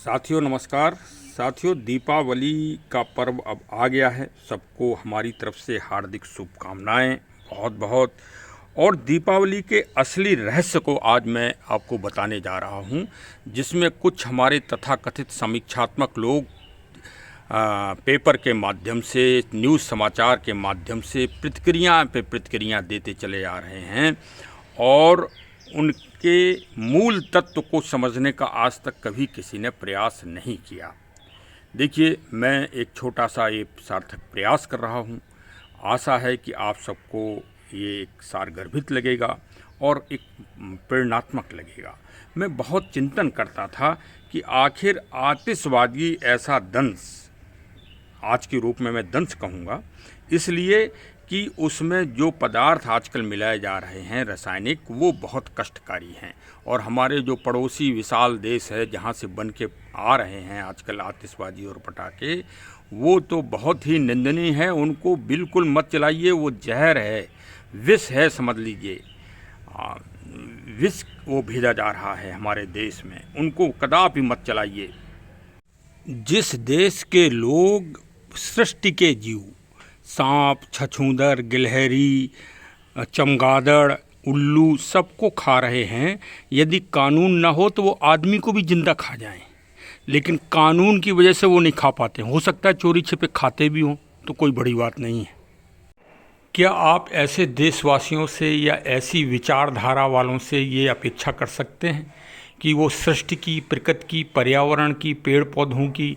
साथियों नमस्कार। साथियों, दीपावली का पर्व अब आ गया है। सबको हमारी तरफ से हार्दिक शुभकामनाएं बहुत बहुत। और दीपावली के असली रहस्य को आज मैं आपको बताने जा रहा हूं, जिसमें कुछ हमारे तथाकथित समीक्षात्मक लोग पेपर के माध्यम से, न्यूज़ समाचार के माध्यम से प्रतिक्रिया देते चले आ रहे हैं और उनके मूल तत्व को समझने का आज तक कभी किसी ने प्रयास नहीं किया। देखिए, मैं एक छोटा सा ये सार्थक प्रयास कर रहा हूँ। आशा है कि आप सबको ये एक सारगर्भित लगेगा और एक प्रेरणात्मक लगेगा। मैं बहुत चिंतन करता था कि आखिर आतिशबाजी ऐसा दंश, आज के रूप में मैं दंश कहूँगा, इसलिए कि उसमें जो पदार्थ आजकल मिलाए जा रहे हैं रासायनिक, वो बहुत कष्टकारी हैं। और हमारे जो पड़ोसी विशाल देश है, जहाँ से बन के आ रहे हैं आजकल आतिशबाजी और पटाखे, वो तो बहुत ही निंदनीय है। उनको बिल्कुल मत चलाइए, वो जहर है, विष है, समझ लीजिए। विष वो भेजा जा रहा है हमारे देश में, उनको कदापि मत चलाइए। जिस देश के लोग सृष्टि के जीव, सांप, छछूंदर, गिलहरी, चमगादड़, उल्लू सबको खा रहे हैं, यदि कानून ना हो तो वो आदमी को भी जिंदा खा जाएं, लेकिन कानून की वजह से वो नहीं खा पाते। हो सकता है चोरी छिपे खाते भी हों, तो कोई बड़ी बात नहीं है। क्या आप ऐसे देशवासियों से या ऐसी विचारधारा वालों से ये अपेक्षा कर सकते हैं कि वो सृष्टि की, प्रकृति की, पर्यावरण की, पेड़ पौधों की,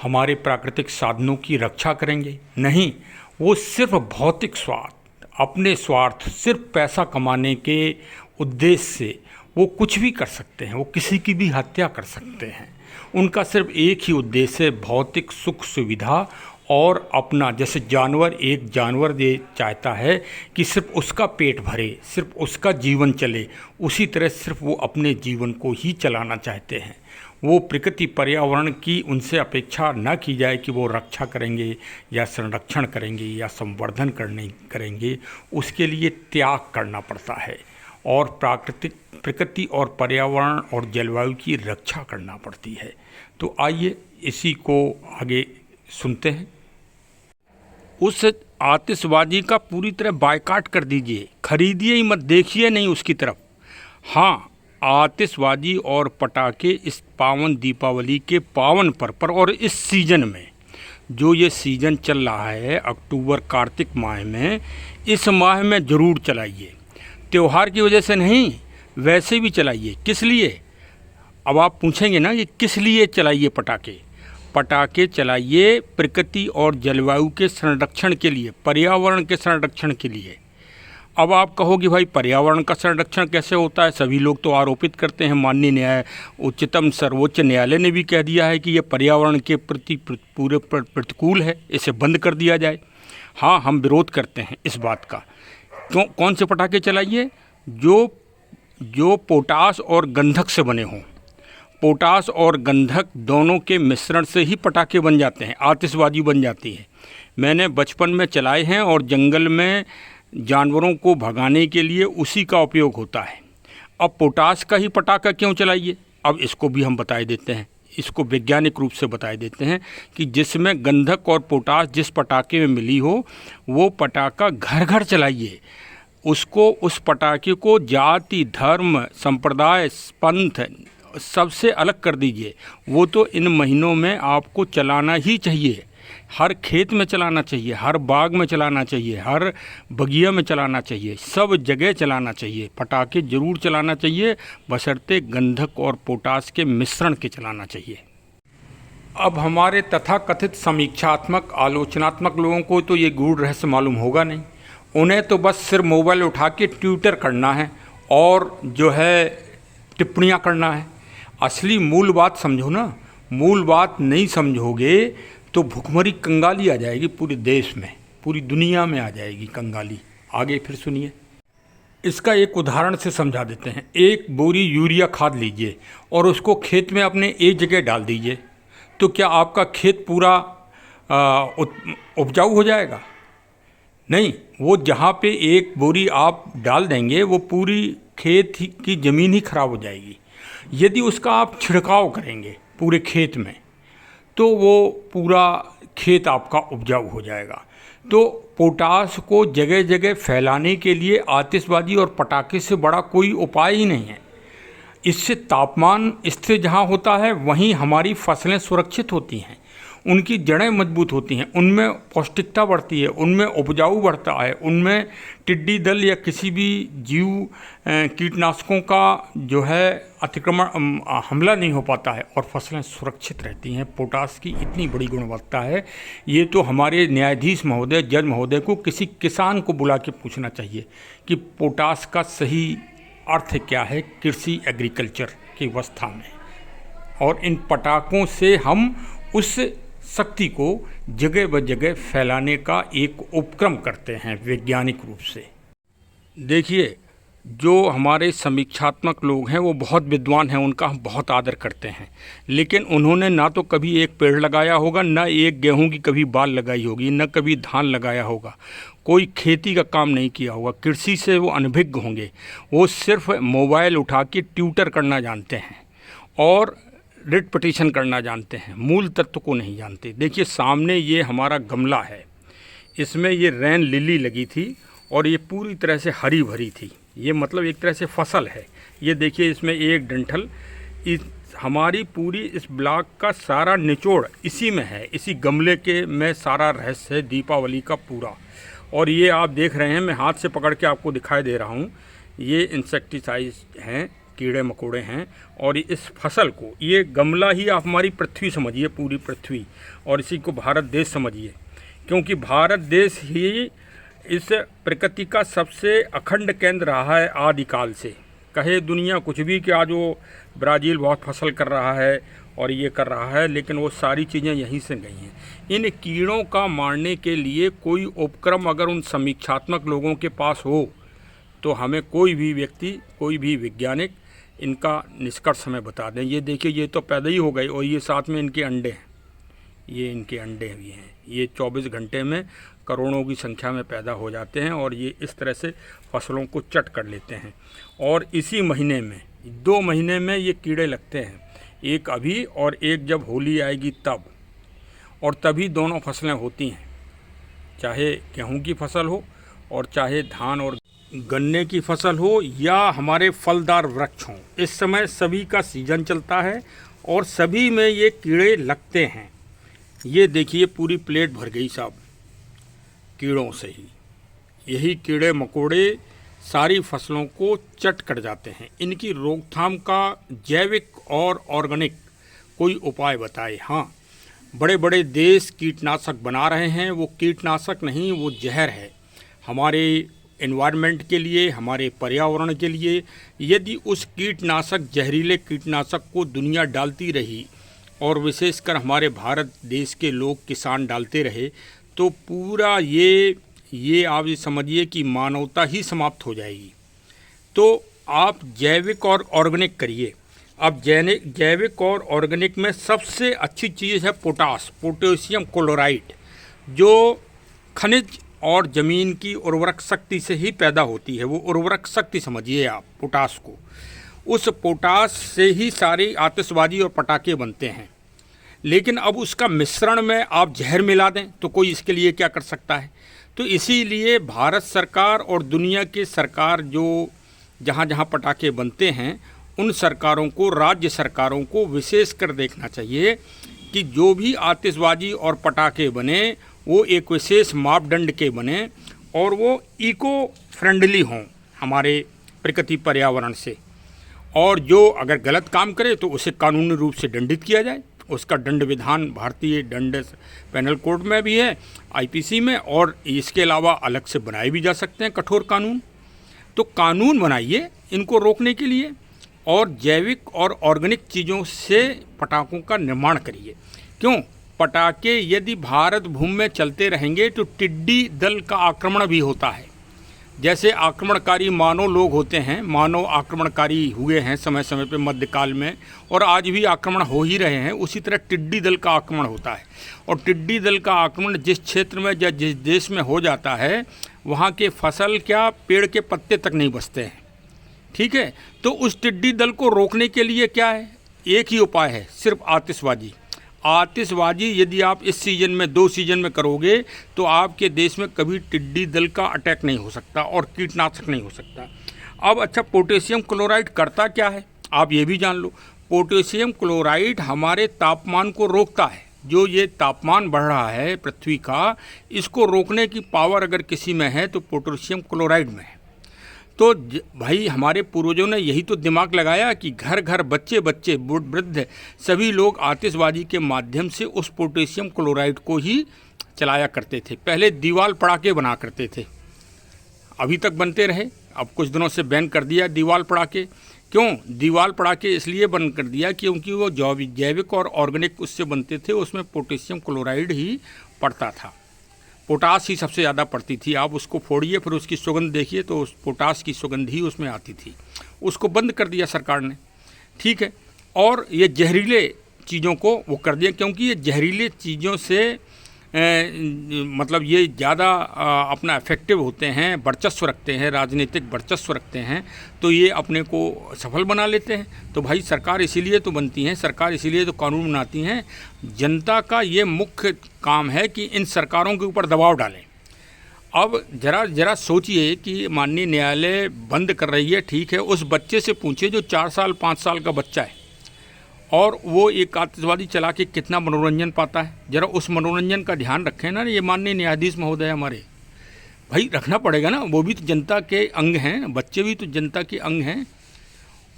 हमारे प्राकृतिक साधनों की रक्षा करेंगे? नहीं, वो सिर्फ भौतिक स्वार्थ, अपने स्वार्थ, सिर्फ पैसा कमाने के उद्देश्य से वो कुछ भी कर सकते हैं। वो किसी की भी हत्या कर सकते हैं। उनका सिर्फ एक ही उद्देश्य है, भौतिक सुख सुविधा और अपना। जैसे एक जानवर ये चाहता है कि सिर्फ उसका पेट भरे, सिर्फ उसका जीवन चले, उसी तरह सिर्फ वो अपने जीवन को ही चलाना चाहते हैं। वो प्रकृति पर्यावरण की उनसे अपेक्षा न की जाए कि वो रक्षा करेंगे या संरक्षण करेंगे या संवर्धन करेंगे। उसके लिए त्याग करना पड़ता है और प्रकृति और पर्यावरण और जलवायु की रक्षा करना पड़ती है। तो आइए इसी को आगे सुनते हैं। उस आतिशबाजी का पूरी तरह बायकॉट कर दीजिए, खरीदिए ही मत, देखिए नहीं उसकी तरफ। हाँ, आतिशबाजी और पटाखे इस पावन दीपावली के पावन पर्व पर और इस सीज़न में, जो ये सीज़न चल रहा है अक्टूबर कार्तिक माह में, इस माह में ज़रूर चलाइए। त्यौहार की वजह से नहीं, वैसे भी चलाइए। किस लिए? अब आप पूछेंगे ना कि किस लिए चलाइए पटाखे। पटाखे चलाइए प्रकृति और जलवायु के संरक्षण के लिए, पर्यावरण के संरक्षण के लिए। अब आप कहोगे भाई पर्यावरण का संरक्षण कैसे होता है? सभी लोग तो आरोपित करते हैं। माननीय उच्चतम सर्वोच्च न्यायालय ने भी कह दिया है कि ये पर्यावरण के प्रति पूरे प्रतिकूल है, इसे बंद कर दिया जाए। हाँ, हम विरोध करते हैं इस बात का। कौन से पटाखे चलाइए? जो पोटास और गंधक से बने हों। पोटास और गंधक दोनों के मिश्रण से ही पटाखे बन जाते हैं, आतिशबाजी बन जाती है। मैंने बचपन में चलाए हैं और जंगल में जानवरों को भगाने के लिए उसी का उपयोग होता है। अब पोटास का ही पटाखा क्यों चलाइए? अब इसको भी हम बता देते हैं, इसको वैज्ञानिक रूप से बता देते हैं कि जिसमें गंधक और पोटास जिस पटाखे में मिली हो, वो पटाखा घर घर चलाइए। उस पटाखे को जाति, धर्म, संप्रदाय, पंथ सबसे अलग कर दीजिए। वो तो इन महीनों में आपको चलाना ही चाहिए। हर खेत में चलाना चाहिए, हर बाग में चलाना चाहिए, हर बगिया में चलाना चाहिए, सब जगह चलाना चाहिए। पटाखे ज़रूर चलाना चाहिए, बशर्ते गंधक और पोटास के मिश्रण के चलाना चाहिए। अब हमारे तथाकथित समीक्षात्मक, आलोचनात्मक लोगों को तो ये गूढ़ रहस्य मालूम होगा नहीं। उन्हें तो बस सिर्फ मोबाइल उठा के ट्विटर करना है और जो है टिप्पणियाँ करना है। असली मूल बात समझो ना। मूल बात नहीं समझोगे तो भुखमरी कंगाली आ जाएगी पूरे देश में, पूरी दुनिया में आ जाएगी कंगाली। आगे फिर सुनिए। इसका एक उदाहरण से समझा देते हैं। एक बोरी यूरिया खाद लीजिए और उसको खेत में अपने एक जगह डाल दीजिए, तो क्या आपका खेत पूरा उपजाऊ हो जाएगा? नहीं, वो जहाँ पे एक बोरी आप डाल देंगे वो पूरी खेत की ज़मीन ही खराब हो जाएगी। यदि उसका आप छिड़काव करेंगे, पूरे खेत में, तो वो पूरा खेत आपका उपजाऊ हो जाएगा। तो पोटाश को जगह जगह फैलाने के लिए आतिशबाजी और पटाखे से बड़ा कोई उपाय ही नहीं है। इससे तापमान स्थिर जहाँ होता है वहीं हमारी फसलें सुरक्षित होती हैं, उनकी जड़ें मजबूत होती हैं, उनमें पौष्टिकता बढ़ती है, उनमें उपजाऊ बढ़ता है, उनमें टिड्डी दल या किसी भी जीव कीटनाशकों का जो है अतिक्रमण हमला नहीं हो पाता है और फसलें सुरक्षित रहती हैं। पोटाश की इतनी बड़ी गुणवत्ता है। ये तो हमारे न्यायाधीश महोदय, जज महोदय को किसी किसान को बुला के पूछना चाहिए कि पोटाश का सही अर्थ क्या है कृषि एग्रीकल्चर की अवस्था में। और इन पटाखों से हम उस शक्ति को जगह ब जगह फैलाने का एक उपक्रम करते हैं वैज्ञानिक रूप से। देखिए, जो हमारे समीक्षात्मक लोग हैं वो बहुत विद्वान हैं, उनका हम बहुत आदर करते हैं, लेकिन उन्होंने ना तो कभी एक पेड़ लगाया होगा, ना एक गेहूं की कभी बाल लगाई होगी, ना कभी धान लगाया होगा, कोई खेती का काम नहीं किया होगा, कृषि से वो अनभिज्ञ होंगे। वो सिर्फ मोबाइल उठा के ट्यूटर करना जानते हैं और रिट पिटीशन करना जानते हैं, मूल तत्व को नहीं जानते। देखिए, सामने ये हमारा गमला है, इसमें ये रैन लिली लगी थी और ये पूरी तरह से हरी भरी थी। ये मतलब एक तरह से फसल है। ये देखिए, इसमें एक डंठल, हमारी पूरी इस ब्लॉक का सारा निचोड़ इसी में है, इसी गमले के में सारा रहस्य है दीपावली का पूरा। और ये आप देख रहे हैं, मैं हाथ से पकड़ के आपको दिखाई दे रहा हूँ, ये इंसेक्टिसाइड हैं, कीड़े मकोड़े हैं। और इस फसल को, ये गमला ही आप हमारी पृथ्वी समझिए, पूरी पृथ्वी, और इसी को भारत देश समझिए, क्योंकि भारत देश ही इस प्रकृति का सबसे अखंड केंद्र रहा है आदिकाल से। कहे दुनिया कुछ भी कि आज वो ब्राज़ील बहुत फसल कर रहा है और ये कर रहा है, लेकिन वो सारी चीज़ें यहीं से गई हैं। इन कीड़ों का मारने के लिए कोई उपक्रम अगर उन समीक्षात्मक लोगों के पास हो तो हमें कोई भी व्यक्ति, कोई भी वैज्ञानिक इनका निष्कर्ष हमें बता दें। ये देखिए, ये तो पैदा ही हो गई और ये साथ में इनके अंडे हैं, ये इनके अंडे भी हैं। ये 24 घंटे में करोड़ों की संख्या में पैदा हो जाते हैं और ये इस तरह से फसलों को चट कर लेते हैं। और इसी महीने में, 2 महीने में ये कीड़े लगते हैं, एक अभी और एक जब होली आएगी तब, और तभी दोनों फसलें होती हैं, चाहे गेहूं की फसल हो और चाहे धान और गन्ने की फसल हो या हमारे फलदार वृक्ष हों। इस समय सभी का सीजन चलता है और सभी में ये कीड़े लगते हैं। ये देखिए, पूरी प्लेट भर गई साहब कीड़ों से ही। यही कीड़े मकोड़े सारी फसलों को चट कर जाते हैं। इनकी रोकथाम का जैविक और ऑर्गेनिक कोई उपाय बताए। हाँ, बड़े बड़े देश कीटनाशक बना रहे हैं, वो कीटनाशक नहीं, वो जहर है हमारे एनवायरनमेंट के लिए, हमारे पर्यावरण के लिए। यदि उस कीटनाशक, जहरीले कीटनाशक को दुनिया डालती रही और विशेषकर हमारे भारत देश के लोग, किसान डालते रहे, तो पूरा ये आप ये समझिए कि मानवता ही समाप्त हो जाएगी। तो आप जैविक और ऑर्गेनिक करिए। अब जैविक और ऑर्गेनिक में सबसे अच्छी चीज़ है पोटाश, पोटेशियम क्लोराइड, जो खनिज और ज़मीन की उर्वरक शक्ति से ही पैदा होती है। वो उर्वरक शक्ति समझिए आप पोटाश को। उस पोटाश से ही सारी आतिशबाजी और पटाखे बनते हैं। लेकिन अब उसका मिश्रण में आप जहर मिला दें तो कोई इसके लिए क्या कर सकता है। तो इसीलिए भारत सरकार और दुनिया की सरकार जो जहाँ जहाँ पटाखे बनते हैं, उन सरकारों को, राज्य सरकारों को विशेष कर देखना चाहिए कि जो भी आतिशबाजी और पटाखे बने वो एक विशेष मापदंड के बने और वो इको फ्रेंडली हों हमारे प्रकृति पर्यावरण से। और जो अगर गलत काम करे तो उसे कानूनी रूप से दंडित किया जाए। उसका दंड विधान भारतीय दंड पेनल कोड में भी है, आईपीसी में, और इसके अलावा अलग से बनाए भी जा सकते हैं कठोर कानून। तो कानून बनाइए इनको रोकने के लिए और जैविक और ऑर्गेनिक चीज़ों से पटाखों का निर्माण करिए। क्यों? पटाखे यदि भारत भूमि में चलते रहेंगे तो टिड्डी दल का आक्रमण भी होता है। जैसे आक्रमणकारी मानव लोग होते हैं, मानव आक्रमणकारी हुए हैं समय समय पे मध्यकाल में, और आज भी आक्रमण हो ही रहे हैं, उसी तरह टिड्डी दल का आक्रमण होता है। और टिड्डी दल का आक्रमण जिस क्षेत्र में या जिस देश में हो जाता है, वहाँ के फसल क्या, पेड़ के पत्ते तक नहीं बचते हैं। ठीक है, तो उस टिड्डी दल को रोकने के लिए क्या है, एक ही उपाय है, सिर्फ आतिशबाजी। आतिशबाजी यदि आप इस सीजन में, 2 सीजन में करोगे तो आपके देश में कभी टिड्डी दल का अटैक नहीं हो सकता और कीटनाशक नहीं हो सकता। अब अच्छा, पोटेशियम क्लोराइड करता क्या है आप ये भी जान लो। पोटेशियम क्लोराइड हमारे तापमान को रोकता है। जो ये तापमान बढ़ रहा है पृथ्वी का, इसको रोकने की पावर अगर किसी में है तो पोटेशियम क्लोराइड में है। तो भाई हमारे पूर्वजों ने यही तो दिमाग लगाया कि घर घर, बच्चे बच्चे, वृद्ध, सभी लोग आतिशबाजी के माध्यम से उस पोटेशियम क्लोराइड को ही चलाया करते थे। पहले दीवार पटाखे बना करते थे, अभी तक बनते रहे, अब कुछ दिनों से बैन कर दिया दीवार पटाखे। क्यों दीवार पटाखे इसलिए बंद कर दिया क्योंकि वो जैविक और ऑर्गेनिक उससे बनते थे, उसमें पोटेशियम क्लोराइड ही पड़ता था, पोटास ही सबसे ज़्यादा पड़ती थी। आप उसको फोड़िए फिर उसकी सुगंध देखिए तो उस पोटास की सुगंध ही उसमें आती थी। उसको बंद कर दिया सरकार ने, ठीक है। और ये जहरीले चीज़ों को वो कर दिया क्योंकि ये जहरीले चीज़ों से मतलब ये ज़्यादा अपना इफेक्टिव होते हैं, वर्चस्व रखते हैं, राजनीतिक वर्चस्व रखते हैं, तो ये अपने को सफल बना लेते हैं। तो भाई सरकार इसीलिए तो बनती हैं, सरकार इसीलिए तो कानून बनाती हैं। जनता का ये मुख्य काम है कि इन सरकारों के ऊपर दबाव डालें। अब जरा सोचिए कि माननीय न्यायालय बंद कर रही है, ठीक है, उस बच्चे से पूछिए जो 4 साल 5 साल का बच्चा है और वो एक आतिशबाजी चला के कितना मनोरंजन पाता है। ज़रा उस मनोरंजन का ध्यान रखें ना ये माननीय न्यायाधीश महोदय हमारे, भाई रखना पड़ेगा ना, वो भी तो जनता के अंग हैं, बच्चे भी तो जनता के अंग हैं।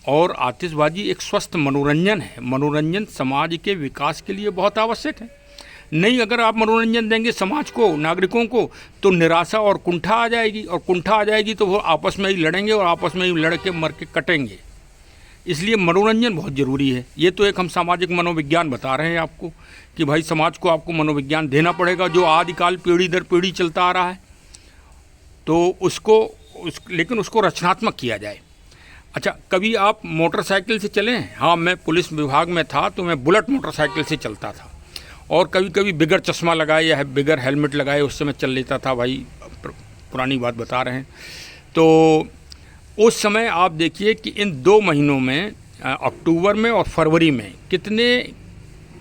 और आतिशबाजी एक स्वस्थ मनोरंजन है, मनोरंजन समाज के विकास के लिए बहुत आवश्यक है। नहीं अगर आप मनोरंजन देंगे समाज को, नागरिकों को, तो निराशा और कुंठा आ जाएगी, और कुंठा आ जाएगी तो वो आपस में ही लड़ेंगे और आपस में ही लड़ के मर के कटेंगे। इसलिए मनोरंजन बहुत ज़रूरी है। ये तो एक हम सामाजिक मनोविज्ञान बता रहे हैं आपको कि भाई समाज को आपको मनोविज्ञान देना पड़ेगा जो आदिकाल पीढ़ी दर पीढ़ी चलता आ रहा है, तो लेकिन उसको रचनात्मक किया जाए। अच्छा, कभी आप मोटरसाइकिल से चले हैं? हाँ, मैं पुलिस विभाग में था तो मैं बुलेट मोटरसाइकिल से चलता था, और कभी कभी बिगर चश्मा लगाए या बिगर हेलमेट लगाए उससे मैं चल लेता था। भाई पुरानी बात बता रहे हैं। तो उस समय आप देखिए कि इन 2 महीनों में, अक्टूबर में और फरवरी में, कितने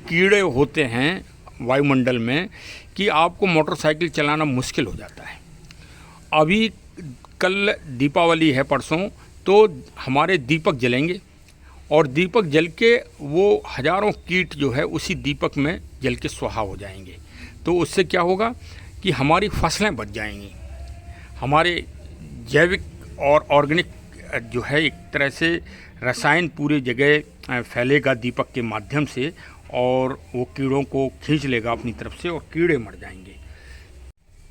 कीड़े होते हैं वायुमंडल में कि आपको मोटरसाइकिल चलाना मुश्किल हो जाता है। अभी कल दीपावली है, परसों, तो हमारे दीपक जलेंगे और दीपक जल के वो हज़ारों कीट जो है उसी दीपक में जल के स्वाहा हो जाएंगे। तो उससे क्या होगा कि हमारी फसलें बच जाएंगी, हमारे जैविक और ऑर्गेनिक जो है एक तरह से रसायन पूरे जगह फैलेगा दीपक के माध्यम से, और वो कीड़ों को खींच लेगा अपनी तरफ से और कीड़े मर जाएंगे।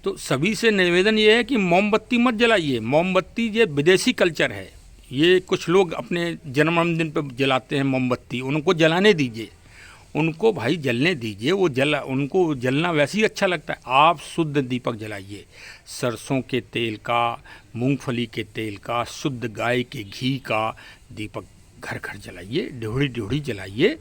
तो सभी से निवेदन ये है कि मोमबत्ती मत जलाइए। मोमबत्ती ये विदेशी कल्चर है, ये कुछ लोग अपने जन्मदिन पर जलाते हैं मोमबत्ती, उनको जलाने दीजिए, उनको भाई जलने दीजिए, उनको जलना वैसे ही अच्छा लगता है। आप शुद्ध दीपक जलाइए, सरसों के तेल का, मूंगफली के तेल का, शुद्ध गाय के घी का दीपक घर घर जलाइए, ड्योढ़ी ड्योढ़ी जलाइए,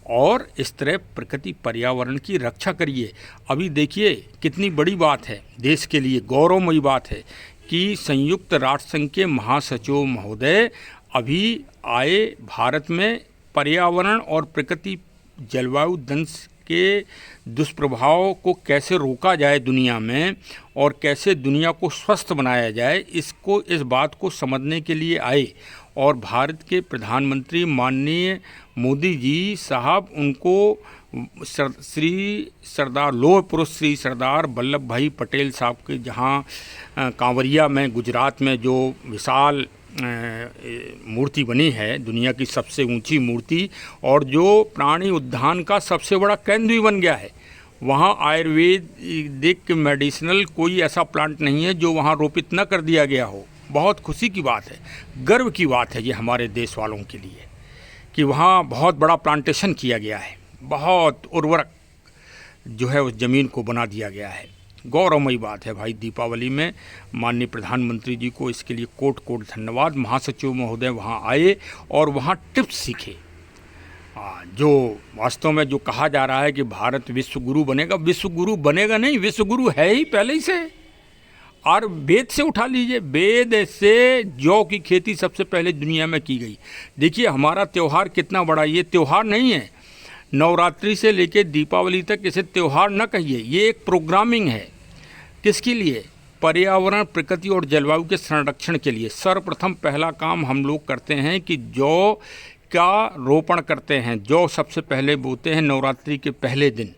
और इस तरह प्रकृति पर्यावरण की रक्षा करिए। अभी देखिए कितनी बड़ी बात है, देश के लिए गौरवमयी बात है कि संयुक्त राष्ट्र संघ के महासचिव महोदय अभी आए भारत में। पर्यावरण और प्रकृति जलवायु दंश के दुष्प्रभाव को कैसे रोका जाए दुनिया में, और कैसे दुनिया को स्वस्थ बनाया जाए, इस बात को समझने के लिए आए। और भारत के प्रधानमंत्री माननीय मोदी जी साहब उनको श्री सरदार लौह पुरुष श्री सरदार वल्लभ भाई पटेल साहब के जहाँ कांवरिया में गुजरात में जो विशाल मूर्ति बनी है, दुनिया की सबसे ऊंची मूर्ति, और जो प्राणी उद्यान का सबसे बड़ा केंद्र भी बन गया है, वहाँ आयुर्वेदिक मेडिसिनल कोई ऐसा प्लांट नहीं है जो वहाँ रोपित न कर दिया गया हो। बहुत खुशी की बात है, गर्व की बात है ये हमारे देश वालों के लिए कि वहाँ बहुत बड़ा प्लांटेशन किया गया है, बहुत उर्वरक जो है उस ज़मीन को बना दिया गया है। गौरवमयी बात है भाई। दीपावली में माननीय प्रधानमंत्री जी को इसके लिए कोट कोट धन्यवाद। महासचिव महोदय वहाँ आए और वहाँ टिप्स सीखे। जो वास्तव में जो कहा जा रहा है कि भारत विश्व गुरु बनेगा, विश्व गुरु बनेगा नहीं, विश्व गुरु है ही पहले ही से। और वेद से उठा लीजिए, वेद से जौ की खेती सबसे पहले दुनिया में की गई। देखिए हमारा त्यौहार कितना बड़ा, ये त्यौहार नहीं है, नवरात्रि से लेकर दीपावली तक इसे त्यौहार न कहिए, ये एक प्रोग्रामिंग है। किसके लिए? पर्यावरण, प्रकृति और जलवायु के संरक्षण के लिए। सर्वप्रथम पहला काम हम लोग करते हैं कि जौ का रोपण करते हैं। जौ सबसे पहले बोते हैं नवरात्रि के पहले दिन,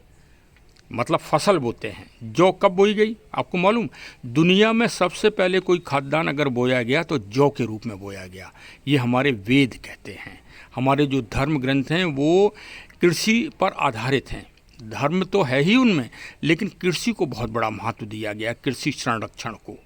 मतलब फसल बोते हैं। जौ कब बोई गई आपको मालूम? दुनिया में सबसे पहले कोई खाद्यान्न अगर बोया गया तो जौ के रूप में बोया गया। ये हमारे वेद कहते हैं। हमारे जो धर्म ग्रंथ हैं वो कृषि पर आधारित हैं। धर्म तो है ही उनमें, लेकिन कृषि को बहुत बड़ा महत्व दिया गया, कृषि संरक्षण को।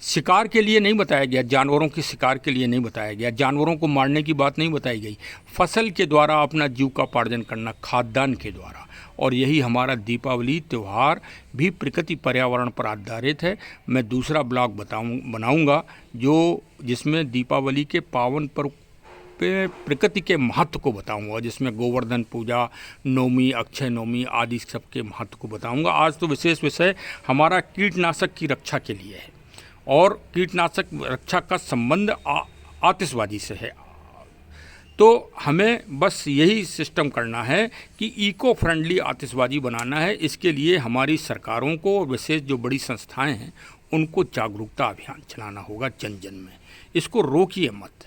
शिकार के लिए नहीं बताया गया, जानवरों के शिकार के लिए नहीं बताया गया, जानवरों को मारने की बात नहीं बताई गई। फसल के द्वारा अपना जीविकोपार्जन करना, खाद्यान्न के द्वारा। और यही हमारा दीपावली त्यौहार भी प्रकृति पर्यावरण पर आधारित है। मैं दूसरा ब्लॉग बनाऊंगा जिसमें दीपावली के पावन पर्व पे प्रकृति के महत्व को बताऊंगा, जिसमें गोवर्धन पूजा, नवमी, अक्षय नवमी आदि सबके महत्व को बताऊंगा। आज तो विशेष विषय हमारा कीटनाशक की रक्षा के लिए है, और कीटनाशक रक्षा का संबंध आतिशबाजी से है। तो हमें बस यही सिस्टम करना है कि इको फ्रेंडली आतिशबाजी बनाना है। इसके लिए हमारी सरकारों को और विशेष जो बड़ी संस्थाएं हैं उनको जागरूकता अभियान चलाना होगा जन जन में। इसको रोकिए मत।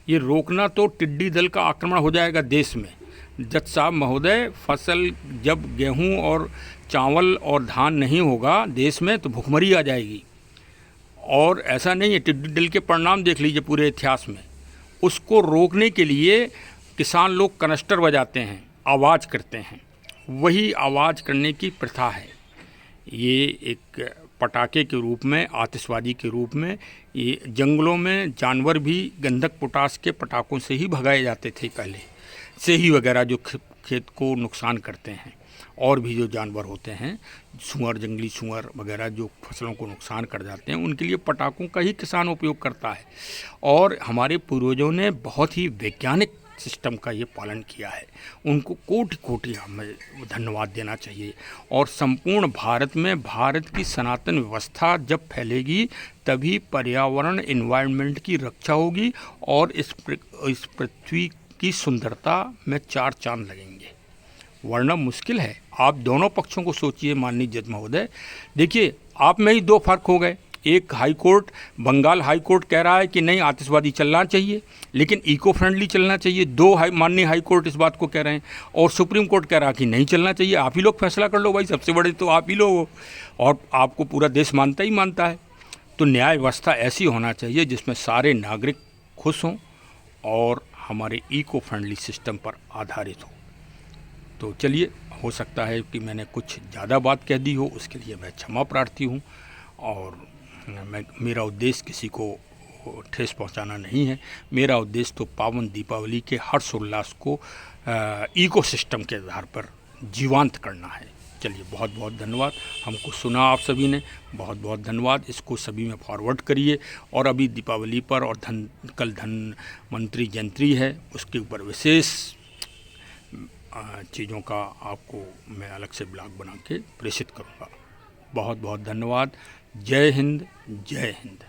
ये रोकना तो टिड्डी दल का आक्रमण हो जाएगा देश में। जज साहब महोदय, फसल जब गेहूं और चावल और धान नहीं होगा देश में तो भुखमरी आ जाएगी। और ऐसा नहीं है, टिड्डी दल के परिणाम देख लीजिए पूरे इतिहास में। उसको रोकने के लिए किसान लोग कनस्टर बजाते हैं, आवाज़ करते हैं। वही आवाज़ करने की प्रथा है। ये एक पटाखे के रूप में, आतिशबाजी के रूप में, ये जंगलों में जानवर भी गंधक पोटास के पटाखों से ही भगाए जाते थे पहले। सेही वगैरह जो खेत को नुकसान करते हैं, और भी जो जानवर होते हैं, सूअर, जंगली सूअर वगैरह जो फसलों को नुकसान कर जाते हैं, उनके लिए पटाखों का ही किसान उपयोग करता है। और हमारे पूर्वजों ने बहुत ही वैज्ञानिक सिस्टम का ये पालन किया है। उनको कोटि कोटि हमें धन्यवाद देना चाहिए। और संपूर्ण भारत में भारत की सनातन व्यवस्था जब फैलेगी तभी पर्यावरण, इन्वायरमेंट की रक्षा होगी, और इस पृथ्वी की सुंदरता में चार चांद लगेंगे। वरना मुश्किल है। आप दोनों पक्षों को सोचिए माननीय जज महोदय। देखिए आप में ही दो फर्क हो गए। एक high court, Bengal high court कह रहा है कि नहीं आतिशबाजी चलना चाहिए, लेकिन इको फ्रेंडली चलना चाहिए। दो माननीय हाई कोर्ट इस बात को कह रहे हैं, और सुप्रीम कोर्ट कह रहा है कि नहीं चलना चाहिए। आप ही लोग फैसला कर लो भाई, सबसे बड़े तो आप ही लोग हो, और आपको पूरा देश मानता ही मानता है। तो न्याय व्यवस्था ऐसी होना चाहिए जिसमें सारे नागरिक खुश हों और हमारे इको फ्रेंडली सिस्टम पर आधारित हो। तो चलिए, हो सकता है कि मैंने कुछ ज़्यादा बात कह दी हो, उसके लिए मैं क्षमा प्रार्थी हूँ। और मेरा उद्देश्य किसी को ठेस पहुँचाना नहीं है। मेरा उद्देश्य तो पावन दीपावली के हर्षोल्लास को इको सिस्टम के आधार पर जीवांत करना है। चलिए, बहुत बहुत धन्यवाद। हमको सुना आप सभी ने, बहुत बहुत धन्यवाद। इसको सभी में फॉरवर्ड करिए। और अभी दीपावली पर और कल धनवंतरि जयंती है, उसके ऊपर विशेष चीज़ों का आपको मैं अलग से ब्लॉग बना के प्रेषित करूँगा। बहुत बहुत धन्यवाद। जय हिंद, जय हिंद।